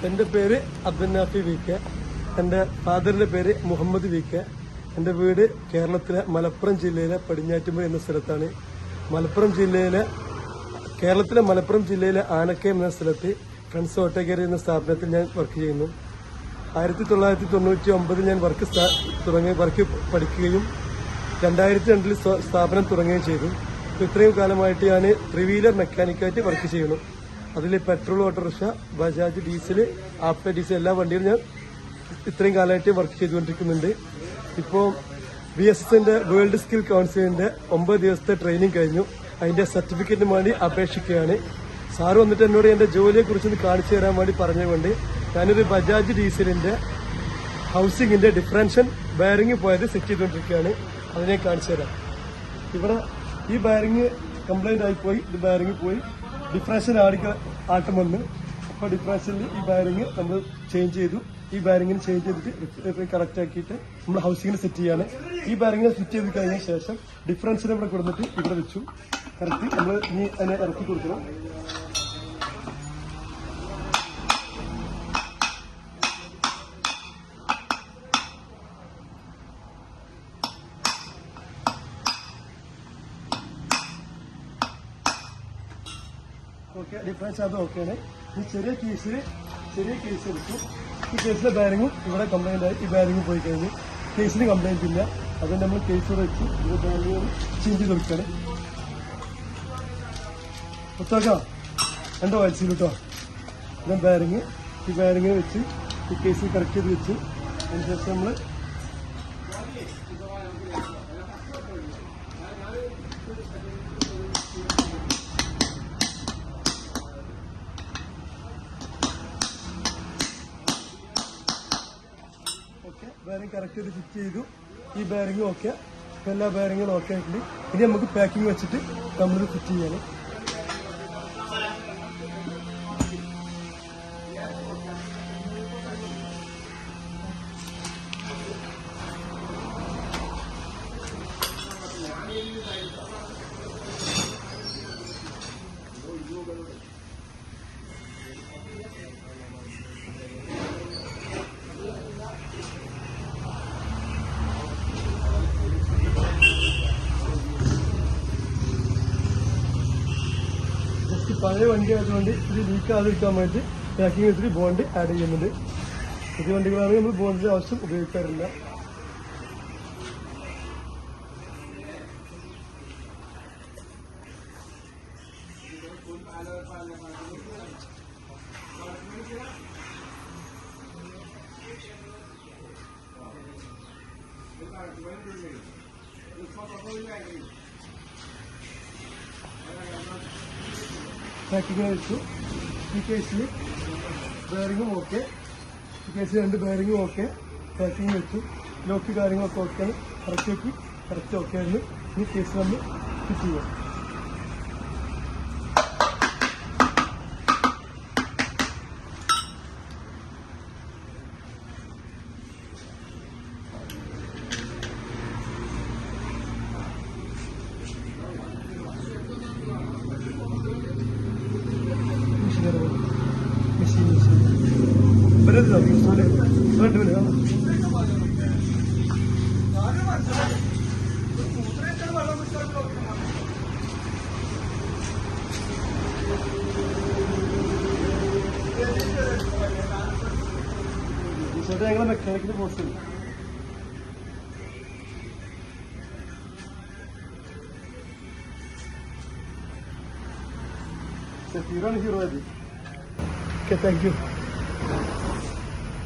എൻ്റെ പേര് Abdul Nafi V K. എൻ്റെ ഫാദറിന്റെ പേര് മുഹമ്മദ് വി കെ. എൻ്റെ വീട് കേരളത്തിലെ മലപ്പുറം ജില്ലയിലെ പടിഞ്ഞാറ്റുമുറി എന്ന സ്ഥലത്താണ്. കേരളത്തിലെ മലപ്പുറം ജില്ലയിലെ ആനക്കയം എന്ന സ്ഥലത്ത് ഫ്രണ്ട്സ് ഓട്ടോഗേറി എന്ന സ്ഥാപനത്തിൽ ഞാൻ വർക്ക് ചെയ്യുന്നു. 1999 ഞാൻ വർക്ക് പഠിക്കുകയും 2002 സ്ഥാപനം തുടങ്ങുകയും ചെയ്തു. ഇത്രയും കാലമായിട്ട് ഞാൻ 3-വീലർ മെക്കാനിക്കായിട്ട് വർക്ക് ചെയ്യുന്നു. അതിൽ പെട്രോൾ ഓട്ടോറിക്ഷ, ബജാജ്, ഡീസൽ, ആപ്റ്റർ ഡീസൽ എല്ലാ വണ്ടികളും ഞാൻ ഇത്രയും കാലമായിട്ട് വർക്ക് ചെയ്തുകൊണ്ടിരിക്കുന്നുണ്ട്. ഇപ്പോൾ BSSന്റെ വേൾഡ് സ്കിൽ കൗൺസിലിന്റെ 9 ദിവസത്തെ ട്രെയിനിങ് കഴിഞ്ഞു. അതിന്റെ സർട്ടിഫിക്കറ്റിന് വേണ്ടി അപേക്ഷിക്കുകയാണ്. സാറ് വന്നിട്ട് എന്നോട് എന്റെ ജോലിയെ കുറിച്ചൊന്ന് കാണിച്ചു തരാൻ വേണ്ടി പറഞ്ഞുകൊണ്ട് ഞാനൊരു ബജാജ് ഡീസലിന്റെ ഹൗസിംഗിന്റെ ഡിഫറൻഷ്യൽ ബയറിംഗ് പോയത് സെറ്റ് ചെയ്തുകൊണ്ടിരിക്കുകയാണ്. അതിനെ കാണിച്ചു തരാം. ഇവിടെ ഈ ബയറിംഗ് കംപ്ലൈന്റ് ആയിപ്പോയി. ഇത് ബയറിംഗ് പോയി ഡിഫറൻഷ്യൽ ആട്ടം വന്ന് അപ്പോൾ ഡിഫറൻഷ്യലിൽ ഈ ബയറിംഗ് നമ്മൾ ചേഞ്ച് ചെയ്തു. ഈ ബയറിംഗിന് ചേഞ്ച് ചെയ്തിട്ട് കറക്റ്റ് ആക്കിയിട്ട് നമ്മൾ ഹൗസിംഗിന് സെറ്റ് ചെയ്യാണ്. ഈ ബയറിംഗിനെ സെറ്റ് ചെയ്ത് കഴിഞ്ഞ ശേഷം ഡിഫറൻഷ്യൽ ഇവിടെ കൊടുത്തിട്ട് ഇവിടെ വെച്ചു. കറക്റ്റ് നമ്മൾ ഇനി അതിനെ ഇറക്കി കൊടുക്കണം. ഓക്കെ, ഡിഫറൻസ് അത് ഓക്കെയാണ്. ഈ ചെറിയ കേസ് എടുത്തു. ഈ കേസിലെ ബയറിംഗും ഇവിടെ കംപ്ലൈന്റ് ആയി. ഈ ബയറിംഗ് പോയി കഴിഞ്ഞു. കേസിന് കംപ്ലൈന്റ് ഇല്ല. അതുകൊണ്ട് നമ്മൾ കേസ് വെച്ച് ഇത് ബയറിംഗ് ചേഞ്ച് ചെയ്ത് കൊടുക്കുകയാണ്. പുസ്തകം രണ്ടോ വലിച്ചു കേട്ടോ. പിന്നെ ബയറിംഗ് ഈ ബയറിംഗ് വെച്ച് ഈ കേസ് കറക്റ്റ് ചെയ്ത് വെച്ച് അതിനുശേഷം നമ്മൾ ബയറിംഗ് കറക്റ്റ് ചെയ്ത് ഫിറ്റ് ചെയ്തു. ഈ ബയറിംഗ് ഓക്കെ, എല്ലാ ബയറിംഗും ഓക്കെ ആയിട്ടുണ്ട്. ഇനി നമുക്ക് പാക്കിംഗ് വെച്ചിട്ട് നമ്മൾ ഫിറ്റ് ചെയ്യാൻ. പഴയ വണ്ടി ആയതുകൊണ്ട് ഇത് ലീക്ക് ആതിരിക്കാൻ വേണ്ടി പാക്കിംഗ് വെച്ചിട്ട് ബോണ്ട് ആഡ് ചെയ്യുന്നുണ്ട്. പുതിയ വണ്ടികളാണെങ്കിൽ നമ്മൾ ബോണ്ടിന്റെ ആവശ്യം ഉപയോഗിക്കാറില്ല. പാക്കിംഗ് വെച്ചു. ഈ കേസിൽ ബെയറിങ്ങും ഓക്കെ, ഈ കേസിൽ 2 ബെയറിങ്ങും ഓക്കെ. പാക്കിംഗ് വെച്ചു. ലോക്ക് കാര്യങ്ങളൊക്കെ ഓക്കെയാണ്. കറക്റ്റ് ഓക്കെ ആയിരുന്നു. ഈ കേസ് നമ്മൾ ഫിറ്റ് ചെയ്യാം. ഞങ്ങളെ മെക്കാനിക്കിന് പോസ്റ്റ് ഉണ്ട്. ഹീറോ ആയത്. Okay, thank you.